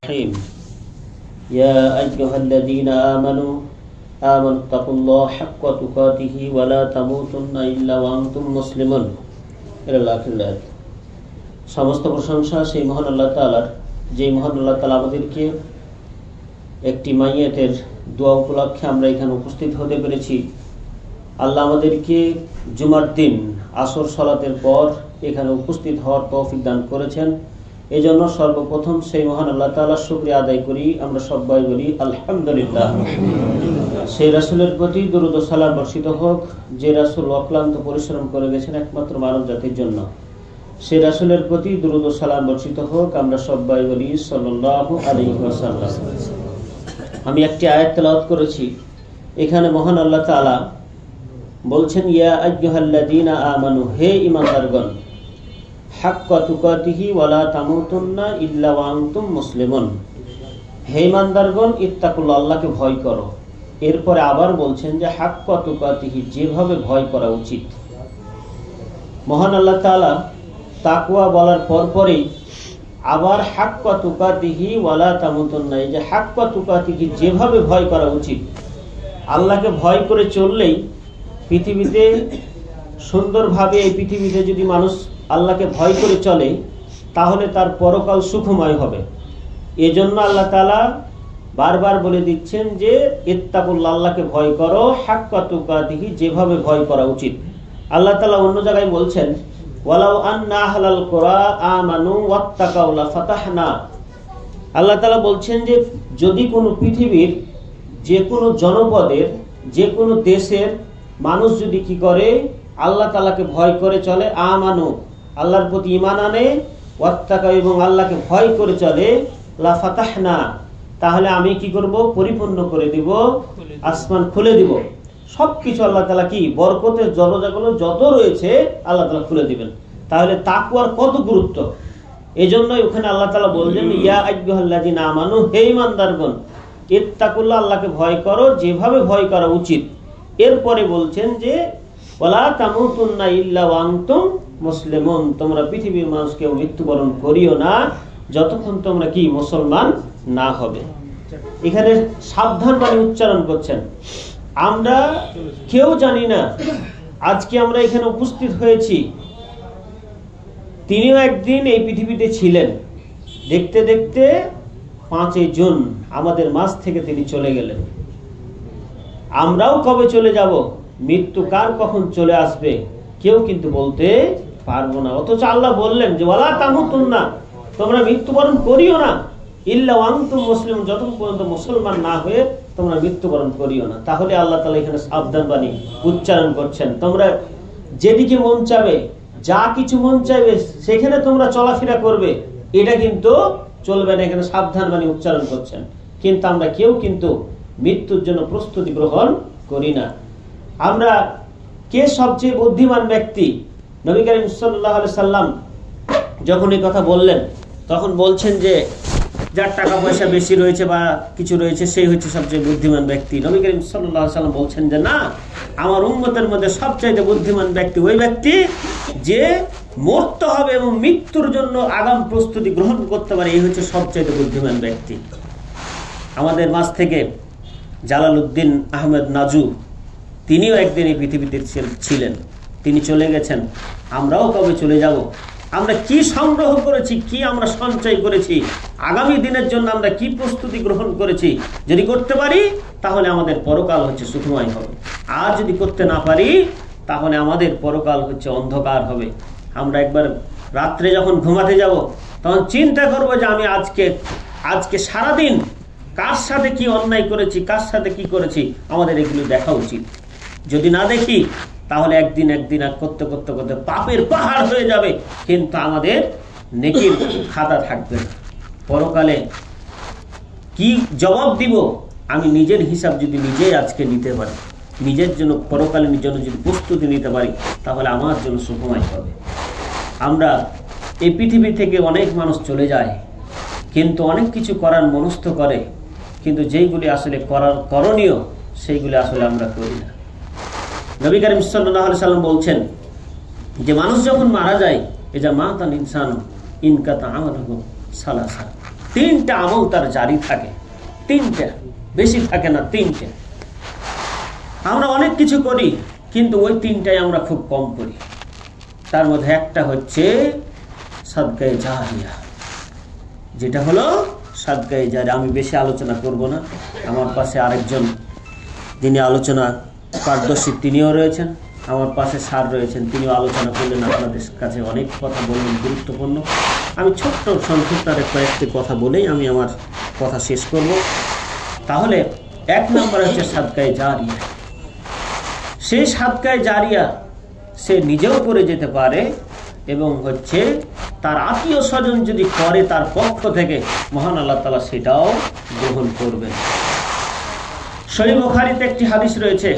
الرحيم يا أيها الذين آمنوا اتقوا الله حق تقاته ولا تموتن إلا وأنتم مسلمون إلى آخر الآيات। সমস্ত প্রশংসা সেই মহান আল্লাহ তাআলার, যে মহান আল্লাহ তাআলা আমাদেরকে একটি মাইয়াতের দোয়া উপলক্ষে আমরা এখানে উপস্থিত হতে পেরেছি। আল্লাহ আমাদেরকে জুমার দিন আসর সালাতের পর এখানে উপস্থিত হওয়ার তৌফিক দান করেছেন। এই জন্য সর্বপ্রথম সেই মহান আল্লাহ তাআলার শুকরিয়া আদায় করি। আমরা সবাই বলি আলহামদুলিল্লাহ। সেই রাসূলের প্রতি দরুদ ও সালাম বর্ষিত হোক, যে রাসূল অক্লান্ত পরিশ্রম করে গেছেন একমাত্র মানব জাতির জন্য। সেই রাসূলের প্রতি দরুদ ও সালাম বর্ষিত হোক, আমরা সবাই বলি সাল্লাল্লাহু আলাইহি ওয়াসাল্লাম। আমি একটি আয়াত তেলাওয়াত করেছি। এখানে মহান আল্লাহ তাআলা বলছেন, ইয়া আইয়ুহাল্লাযীনা আমানু, হে ঈমানদারগণ, হাক্কা তুকাতিহি ওয়ালা তামুতুন্না ইল্লা ওয়া আনতুম মুসলিমুন, হে ঈমানদারগণ ইত্তাকুল্লাহ, আল্লাহকে ভয় করো। এরপরে আবার বলছেন যে হাক্কা তুকাতিহি, যেভাবে ভয় করা উচিত। মহান আল্লাহ তাআলা তাকওয়া বলার পরপরই আবার হাক্কা তুকাতিহি ওয়ালা তামুতুন্না, এই যে হাক্কা তুকাতিহি, যেভাবে ভয় করা উচিত। আল্লাহকে ভয় করে চললেই পৃথিবীতে সুন্দরভাবে, এই পৃথিবীতে যদি মানুষ আল্লাহকে ভয় করে চলে তাহলে তার পরকাল সুখময় হবে। এজন্য আল্লাহ তাআলা বারবার বলে দিচ্ছেন যে ইত্তাকুল্লাহ, আল্লাহকে ভয় করো, হাক্কা তুকাতিহি, যেভাবে ভয় করা উচিত। আল্লাহ তাআলা অন্য জায়গায় বলছেন, ওয়ালাউ আন্না আহলাল কুরা আমানু ওয়াত্তাকাউ লাফাতাহনা, আল্লাহ তাআলা বলছেন যে যদি কোনো পৃথিবীর যে কোনো জনপদের, যে কোনো দেশের মানুষ যদি কি করে, আল্লাহ তাআলাকে ভয় করে চলে, আমানু, আল্লাহর প্রতি ঈমান আনে, ওয়াত্তাকাউ, এবং আল্লাহকে ভয় করে চলে, লাফাতাহনা, তাহলে আমি কি করব, পরিপূর্ণ করে দিব, আসমান খুলে দিব। সবকিছু আল্লাহ তাআলা কি বরকতের দরজাগুলো যত রয়েছে আল্লাহ তাআলা খুলে দিবেন। তাহলে তাকওয়ার কত গুরুত্ব। এজন্যই ওখানে আল্লাহ তাআলা বললেন, ইয়া আইয়ুহাল্লাযীনা আমানু, হে ঈমানদারগণ, ইত্তাকুল্লাহ, আল্লাহকে ভয় করো, যেভাবে ভয় করা উচিত। এরপরে বলছেন যে ওয়ালা তামুতুন্না ইল্লা ওয়া আনতুম মুসলিমুন, তোমরা পৃথিবীর মানুষকে মৃত্যুবরণ করিও না যতক্ষণ তোমরা কি মুসলমান না হবে। এখানে সাবধান বাণী উচ্চারণ করছেন। আমরা কেউ জানি না আজকে আমরা এখানে উপস্থিত হয়েছি, তিনিও একদিন এই পৃথিবীতে ছিলেন। দেখতে দেখতে 5 জুন আমাদের মাঝ থেকে তিনি চলে গেলেন। আমরাও কবে চলে যাব, মৃত্যু কার কখন চলে আসবে কেউ কিন্তু বলতে পারবো না। অথচ আল্লাহ বললেন যে ওয়ালা তামুতুন্না, তোমরা মৃত্যুবরণ করিও না, ইল্লা ওয়া আনতুম মুসলিমুন, যতক্ষণ পর্যন্ত মুসলমান না হয়ে তোমরা মৃত্যুবরণ করিও না। তাহলে আল্লাহ তাআলা এখানে সাবধান বাণী উচ্চারণ করছেন। তোমরা যেদিকে মন চাবে, যা কিছু মন চাইবে সেখানে তোমরা চলাফেরা করবে, এটা কিন্তু চলবে না। এখানে সাবধান বাণী উচ্চারণ করছেন। কিন্তু আমরা কেউ কিন্তু মৃত্যুর জন্য প্রস্তুতি গ্রহণ করি না। আমরা কে সবচেয়ে বুদ্ধিমান ব্যক্তি, নবী করিম সাল্লাল্লাহু আলাইহি সাল্লাম যখন এই কথা বললেন তখন বলছেন যে যার টাকা পয়সা বেশি রয়েছে বা কিছু রয়েছে সেই হচ্ছে সবচেয়ে বুদ্ধিমান ব্যক্তি। নবী করিম সাল্লাল্লাহু আলাইহি সাল্লাম বলছেন যে না, আমার উম্মতের মধ্যে সবচেয়ে বুদ্ধিমান ব্যক্তি ওই ব্যক্তি যে মরতে হবে এবং মৃত্যুর জন্য আগাম প্রস্তুতি গ্রহণ করতে পারে, এই হচ্ছে সবচেয়ে বুদ্ধিমান ব্যক্তি। আমাদের মাঝ থেকে জালালউদ্দিন আহমেদ নাজু, তিনিও একদিন এই পৃথিবীতে ছিলেন, তিনি চলে গেছেন। আমরাও কবে চলে যাব। আমরা কি সংগ্রহ করেছি, কি আমরা সঞ্চয় করেছি, আগামী দিনের জন্য আমরা কি প্রস্তুতি গ্রহণ করেছি, যদি করতে পারি তাহলে আমাদের পরকাল হচ্ছে সুখময় হবে। আর যদি করতে না পারি তাহলে আমাদের পরকাল হচ্ছে অন্ধকার হবে। আমরা একবার রাত্রে যখন ঘুমাতে যাব তখন চিন্তা করব যে আমি আজকে সারাদিন কার সাথে কি অন্যায় করেছি, কার সাথে কি করেছি, আমাদের এগুলো দেখা উচিত। যদি না দেখি তাহলে একদিন আর করতে করতে করতে পাপের পাহাড় হয়ে যাবে, কিন্তু আমাদের নেকির খাতা থাকবে না। পরকালে কি জবাব দিব, আমি নিজের হিসাব যদি নিজেই আজকে নিতে পারি, নিজের জন্য পরকালের জন্য যদি প্রস্তুতি নিতে পারি, তাহলে আমার জন্য সুখময় হবে। আমরা এই পৃথিবী থেকে অনেক মানুষ চলে যায়, কিন্তু অনেক কিছু করার মনস্থ করে, কিন্তু যেইগুলি আসলে করণীয় সেইগুলি আসলে আমরা করি না। নবী করিম সাল্লাল্লাহু আলাইহি সাল্লাম বলছেন যে মানুষ যখন মারা যায়, এজা মাতাল ইনসানু ইনকাতা আমালুহু সালাসা, 3টা আমল তার জারি থাকে, 3টা, বেশি থাকে না, 3টা। আমরা অনেক কিছু করি, কিন্তু ওই 3টাই আমরা খুব কম করি। তার মধ্যে একটা হচ্ছে সাদকায়ে জারিয়া, যেটা হলো সাদকায়ে জারিয়া। আমি বেশি আলোচনা করব না, আমার পাশে আরেকজন যিনি আলোচনা পারদর্শী তিনিও রয়েছেন, আমার পাশে স্যার রয়েছেন, তিনিও আলোচনা করলেন, আপনাদের কাছে অনেক কথা বললেন গুরুত্বপূর্ণ। আমি ছোট্ট সংক্ষিপ্ত কয়েকটি কথা বলেই আমি আমার কথা শেষ করব। তাহলে 1 নম্বর হচ্ছে সাদকায়ে জারিয়া। সেই সাদকায়ে জারিয়া সে নিজেও করে যেতে পারে, এবং হচ্ছে তার আত্মীয় স্বজন যদি করে তার পক্ষ থেকে, মহান আল্লাহ তাআলা সেটাও গ্রহণ করবেন। সহিহ বুখারীতে একটি হাদিস রয়েছে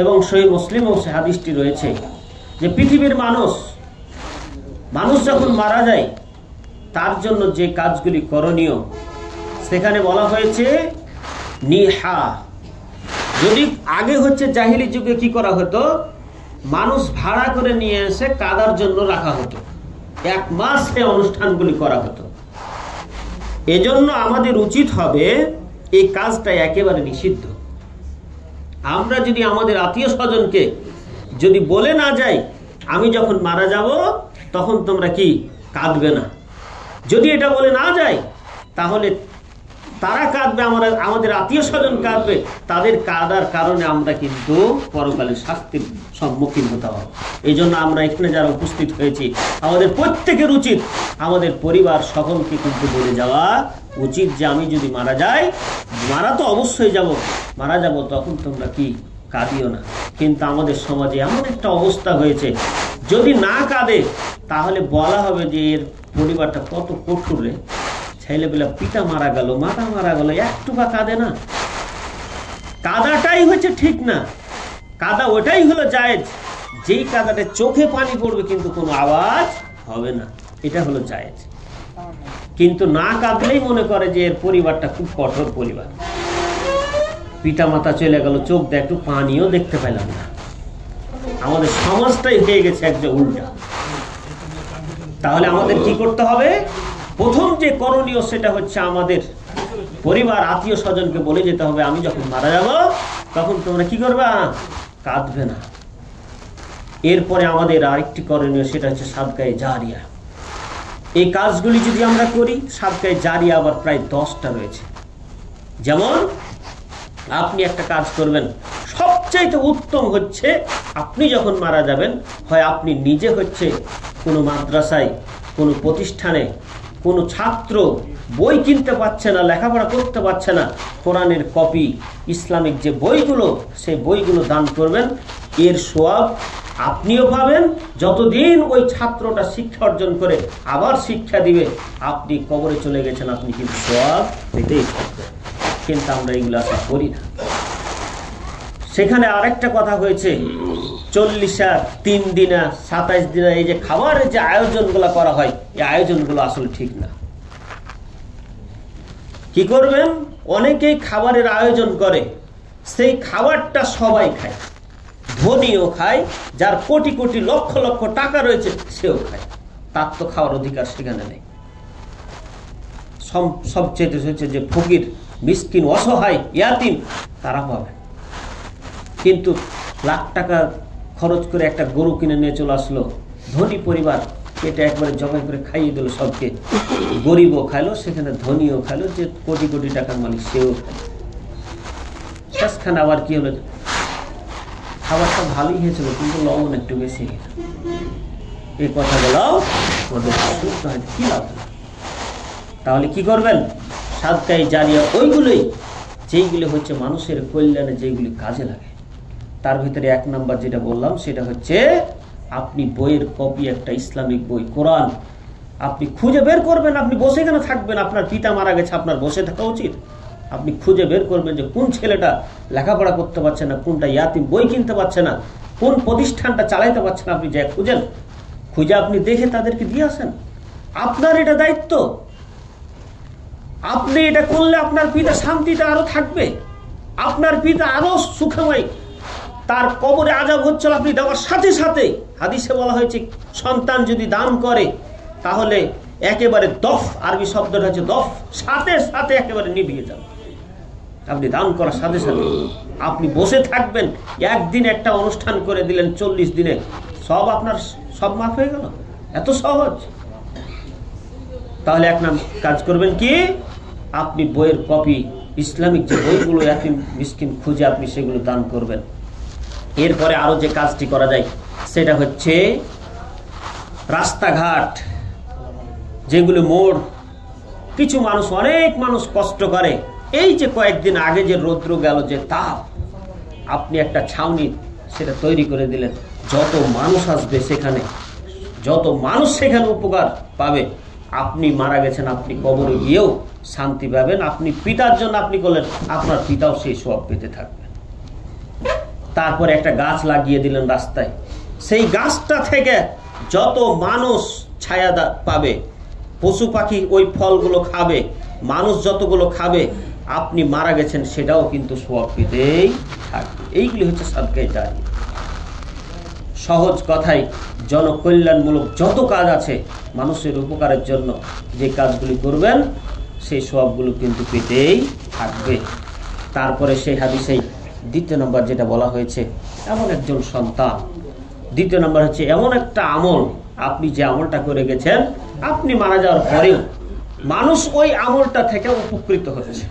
এবং সহিহ মুসলিমেও সে হাদিসটি রয়েছে যে পৃথিবীর মানুষ যখন মারা যায় তার জন্য যে কাজগুলি করণীয়, সেখানে বলা হয়েছে নিহা। যদি আগে হচ্ছে জাহিলি যুগে কি করা হতো, মানুষ ভাড়া করে নিয়ে এসে কাদার জন্য রাখা হতো, 1 মাস এই অনুষ্ঠানগুলি করা হতো। এজন্য আমাদের উচিত হবে এই কাজটা একেবারে নিষিদ্ধ। আমরা যদি আমাদের আত্মীয় স্বজনকে যদি বলে না যাই আমি যখন মারা যাব তখন তোমরা কি কাঁদবে না, যদি এটা বলে না যায় তাহলে তারা কাঁদবে, আমাদের আত্মীয় স্বজন কাঁদবে, তাদের কাঁদার কারণে আমরা কিন্তু পরকালে শাস্তির সম্মুখীন হতে হবে। এই জন্য আমরা এখানে যারা উপস্থিত হয়েছি আমাদের প্রত্যেকের উচিত আমাদের পরিবার সকলকে কিন্তু বলে যাওয়া উচিত যে আমি যদি মারা যাই, মারা তো অবশ্যই মারা যাব তখন তোমরা কি কাঁদিও না। কিন্তু আমাদের সমাজে এমন একটা অবস্থা হয়েছে, যদি না কাঁদে তাহলে বলা হবে যে এর পরিবারটা কত কঠোর রে, ছেলেবেলা পিতা মারা গেল, মাতা মারা গেল, একটু বা কাঁদে না। কাদাটাই হচ্ছে ঠিক না, কাদা ওটাই হলো জায়েজ, যেই কাদাটা চোখে পানি পড়বে কিন্তু কোনো আওয়াজ হবে না, এটা হলো জায়েজ। কিন্তু না কাঁদলেই মনে করে যে এর পরিবারটা খুব কঠোর পরিবার, পিতা মাতা চলে গেল, চোখ দিয়ে একটু পানিও দেখতে পেলাম না। আমাদের সমাজটাই হয়ে গেছে একটা উল্টা। তাহলে আমাদের কি করতে হবে? প্রথম যে করণীয় সেটা হচ্ছে আমাদের পরিবার আত্মীয় স্বজনকে বলে যেতে হবে আমি যখন মারা যাব তখন তোমরা কি করবে, কাঁদবে না। এরপরে আমাদের আরেকটি করণীয় সেটা হচ্ছে সাদকায়ে জারিয়া। এই কাজগুলি যদি আমরা করি, সাদকায়ে জারিয়া আবার প্রায় 10টা রয়েছে। যেমন আপনি একটা কাজ করবেন, সবচাইতে উত্তম হচ্ছে আপনি যখন মারা যাবেন হয় আপনি নিজে হচ্ছে কোনো মাদ্রাসায়, কোনো প্রতিষ্ঠানে, কোনো ছাত্র বই কিনতে পারছে না, লেখাপড়া করতে পারছে না, কোরআনের কপি, ইসলামিক যে বইগুলো, সেই বইগুলো দান করবেন। এর সওয়াব আপনিও পাবেন, যতদিন ওই ছাত্রটা শিক্ষা অর্জন করে আবার শিক্ষা দিবে, আপনি কবরে চলে গেছেন, আপনি কিন্তু সওয়াব পেতেই থাকবেন। কিন্তু আমরা এগুলো আশা করি না। সেখানে আরেকটা কথা হয়েছে, 40 3 দিনা 27 দিনা এই যে খাবারের যে আয়োজনগুলো করা হয়, এই আয়োজনগুলো আসলে ঠিক না। কি করবেন, অনেকেই খাবারের আয়োজন করে, সেই খাবারটা সবাই খায়, ধনীও খায়, যার কোটি কোটি লক্ষ লক্ষ টাকা রয়েছে সেও খায়, তার তো খাওয়ার অধিকার সেখানে নেই। সবচেয়ে হচ্ছে যে ফকির, মিসকিন, অসহায়, ইয়াতিম, তারা পাবে। কিন্তু লাখ টাকা খরচ করে একটা গরু কিনে নিয়ে চলে আসলো ধনী পরিবার, এটা একবারে জবাই করে খাইয়ে দিল সবকে, গরিবও খাইলো, সেখানে ধনীও খাইলো, যে কোটি কোটি টাকার মালিক সেও খাইলো। শেষখানে আবার কি হলো, খাবারটা ভালোই হয়েছিল কিন্তু লবণ একটু বেশি হয়ে গেল। এই কথাগুলো কি লাভ? তাহলে কি করবেন, সাদকায়ে জারিয়া ওইগুলোই যেইগুলো হচ্ছে মানুষের কল্যাণে, যেগুলি কাজে লাগে। তার ভিতরে 1 নম্বর যেটা বললাম সেটা হচ্ছে আপনি বইয়ের কপি, একটা ইসলামিক বই, কোরআন আপনি খুঁজে বের করবেন। আপনি বসে কেন থাকবেন? আপনার পিতা মারা গেছে, আপনার বসে থাকা উচিত। আপনি খুঁজে বের করবেন যে কোন ছেলেটা লেখাপড়া করতে পারছে না, কোনটা ইয়াতিম, বই কিনতে পারছে না, কোন প্রতিষ্ঠানটা চালাইতে পারছে না, আপনি যাই খুঁজেন, খুঁজে আপনি দেখে তাদেরকে দিয়ে আসেন। আপনার এটা দায়িত্ব। আপনি এটা করলে আপনার পিতা শান্তিতে আরো থাকবে, আপনার পিতা আরো সুখময়, তার কবরে আযাব হচ্ছিল আপনি দেওয়ার সাথে সাথে, হাদিসে বলা হয়েছে সন্তান যদি দান করে তাহলে একেবারে দফ, আরবি শব্দটা হচ্ছে দফ, সাথে সাথে একেবারে নিভিয়ে যাবে। আপনি দান করার সাথে সাথে আপনি বসে থাকবেন, একদিন একটা অনুষ্ঠান করে দিলেন, 40 দিনে সব আপনার সব মাফ হয়ে গেল, এত সহজ। তাহলে এক নাম কাজ করবেন কি, আপনি বইয়ের কপি, ইসলামিক যে বইগুলো এতিম মিসকিন খুঁজে আপনি সেগুলো দান করবেন। এরপরে আরো যে কাজটি করা যায় সেটা হচ্ছে রাস্তাঘাট, যেগুলো মোড়, কিছু মানুষ, অনেক মানুষ কষ্ট করে, এই যে কয়েকদিন আগে যে রৌদ্র গেল, যে তাপ, আপনি একটা ছাউনি সেটা তৈরি করে দিলেন, যত মানুষ আসবে সেখানে, যত মানুষ সেখানে উপকার পাবে। আপনি মারা গেছেন, আপনি কবরে গিয়েও শান্তি পাবেন। আপনি পিতার জন্য আপনি করলেন, আপনার পিতাও সেই সওয়াব পেতে থাকবেন। তারপরে একটা গাছ লাগিয়ে দিলেন রাস্তায়, সেই গাছটা থেকে যত মানুষ ছায়া পাবে, পশু পাখি ওই ফলগুলো খাবে, মানুষ যতগুলো খাবে, আপনি মারা গেছেন সেটাও কিন্তু সওয়াব পেতেই থাকবে। এইগুলি হচ্ছে সাদকায়ে জারিয়া। সহজ কথায় জনকল্যাণমূলক যত কাজ আছে মানুষের উপকারের জন্য, যে কাজগুলি করবেন সেই সওয়াবগুলো কিন্তু পেতেই থাকবে। তারপরে সেই হাদিসেই 2 নম্বর যেটা বলা হয়েছে, এমন একজন সন্তান। 2 নম্বর হচ্ছে এমন একটা আমল, আপনি যে আমলটা করে গেছেন, আপনি মারা যাওয়ার পরেও মানুষ ওই আমলটা থেকে উপকৃত হচ্ছে,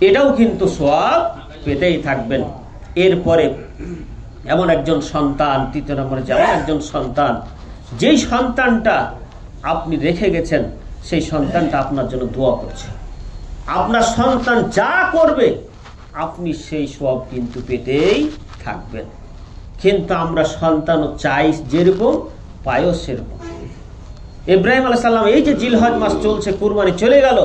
এটাও কিন্তু সওয়াব পেতেই থাকবেন। এরপরে এমন একজন সন্তান, 3 নম্বরে যেমন একজন সন্তান, যেই সন্তানটা আপনি রেখে গেছেন, সেই সন্তানটা আপনার জন্য দোয়া করছে। আপনার সন্তান যা করবে আপনি সেই সওয়াব কিন্তু পেতেই থাকবেন। কিন্তু আমরা সন্তানও চাই যেরকম, পায়ও সেরকম। ইব্রাহিম আলাইহিস সালাম, এই যে জিলহজ মাস চলছে, কুরবানি চলে গেল,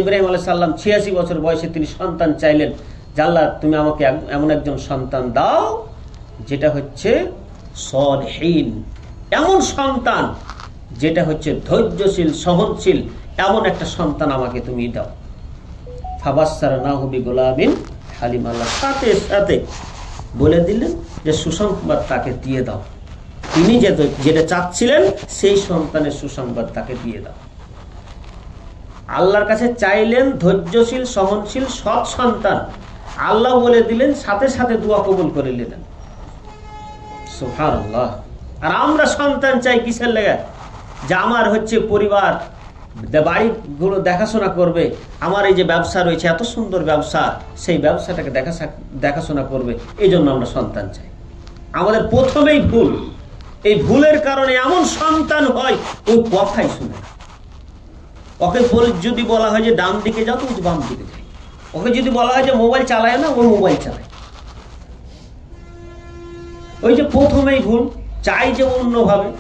ইব্রাহিম আলাইহিস সালাম 86 বছর বয়সে তিনি সন্তান চাইলেন, যে আল্লাহ তুমি আমাকে এমন একজন সন্তান দাও যেটা হচ্ছে সলিহিন, এমন সন্তান যেটা হচ্ছে ধৈর্যশীল, সহনশীল, এমন একটা সন্তান আমাকে তুমি দাও। ফাবাশশারনাহু বিগুলামিন হালিম, আল্লাহ সাথে সাথে বলে দিলেন যে সুসংবাদ তাকে দিয়ে দাও, তিনি যেটা চাচ্ছিলেন সেই সন্তানের সুসংবাদ তাকে দিয়ে দাও। আল্লাহর কাছে চাইলেন ধৈর্যশীল, সহনশীল, সৎ সন্তান, আল্লাহ বলে দিলেন, সাথে সাথে দোয়া কবুল করে নিলেন। সুবহানাল্লাহ। আর আমরা সন্তান চাই কিসের লেগে, যে আমার হচ্ছে পরিবার, বাড়িগুলো দেখাশোনা করবে, আমার এই যে ব্যবসা রয়েছে, এত সুন্দর ব্যবসা, সেই ব্যবসাটাকে দেখাশোনা করবে, এই জন্য আমরা সন্তান চাই। আমাদের প্রথমেই ভুল, এই ভুলের কারণে এমন সন্তান হয় ওই কথাই শুনে, ওকে যদি বলা হয় যে ডান দিকে যাও, তুমি বাম দিকে যাই, ওকে যদি বলা হয় যে মোবাইল চালায় না, ও মোবাইল চালায়। ওই যে প্রথমেই ভুল, চাই যে অন্যভাবে,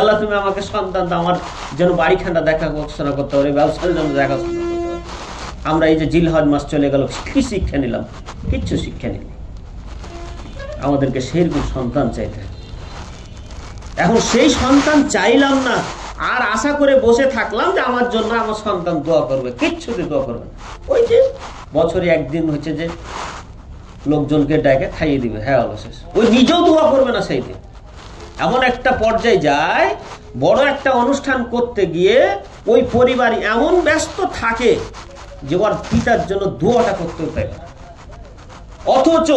আল্লাহ তুমি আমাকে সন্তান দাও, আমার যেন বাড়িখানটা দেখাশোনা করতে পারে, ব্যবসার জন্য দেখাশোনা করতে পারে। আমরা এই যে জিলহজ মাস চলে গেল, কি শিক্ষা নিলাম? কিচ্ছু শিক্ষা নিলাম। আমাদেরকে সেরকম সন্তান চাইতে হবে। এখন সেই সন্তান চাইলাম না, আর আশা করে বসে থাকলাম যে আমার জন্য আমার সন্তান দোয়া করবে, কিচ্ছুতে দোয়া করবে না। ওই যে বছরে একদিন হচ্ছে যে লোকজনকে ডেকে খাইয়ে দিবে, হ্যাঁ অবশেষ, ওই নিজেও দোয়া করবে না সেই দিন। এমন একটা পর্যায়ে যায়, বড় একটা অনুষ্ঠান করতে গিয়ে ওই পরিবার এমন ব্যস্ত থাকে যে ওর পিতার জন্য দোয়াটা করতে পারে। অথচ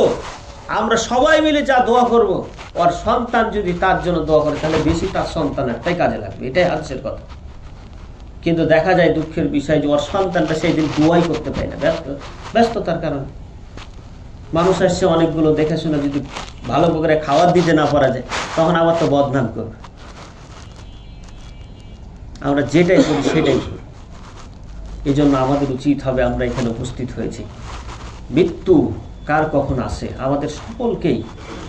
আমরা সবাই মিলে যা দোয়া করব, ওর সন্তান যদি তার জন্য দোয়া করে, তাহলে বেশি তার সন্তানেরটাই কাজে লাগবে, এটাই হাদিসের কথা। কিন্তু দেখা যায় দুঃখের বিষয় যে ওর সন্তানটা সেই দিন দোয়াই করতে পারে না, ব্যস্ততার কারণে। মানুষ আসছে অনেকগুলো, দেখে শুনে যদি ভালো করে খাবার দিতে না পারা যায়, তখন আবার তো বদনাম করবে। আমরা যেটাই করি সেটাই করি। এই জন্য আমাদের উচিত হবে, আমরা এখানে উপস্থিত হয়েছি, মৃত্যু কার কখন আসে আমাদের সকলকেই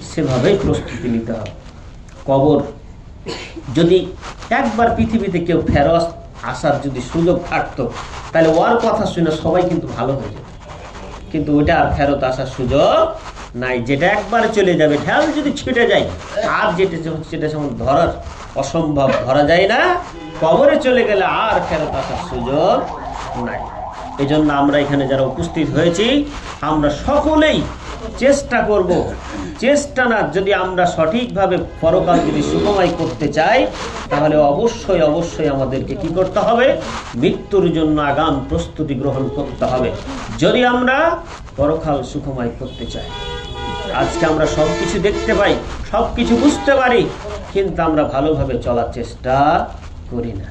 সেভাবেই প্রস্তুতি নিতে হবে। কবর যদি একবার পৃথিবীতে কেউ ফেরত আসার যদি সুযোগ থাকতো, তাহলে ওর কথা শুনে সবাই কিন্তু ভালো হয়ে যেত। কিন্তু ওটা আর ফেরত আসার সুযোগ নাই, যেটা একবারে চলে যাবে, ঢেল যদি ছুটে যায়, আর যেটা যেমন ধরার অসম্ভব, ধরা যায় না, কবরে চলে গেলে আর ফেরত আসার সুযোগ নাই। এজন্য আমরা এখানে যারা উপস্থিত হয়েছি আমরা সকলেই চেষ্টা করব, চেষ্টা না যদি আমরা সঠিকভাবে পরকাল যদি সুখময় করতে চাই তাহলে অবশ্যই অবশ্যই আমাদেরকে কি করতে হবে, মৃত্যুর জন্য আগাম প্রস্তুতি গ্রহণ করতে হবে যদি আমরা পরকাল সুখময় করতে চাই। আজকে আমরা সবকিছু দেখতে পাই, সবকিছু বুঝতে পারি, কিন্তু আমরা ভালোভাবে চলার চেষ্টা করি না।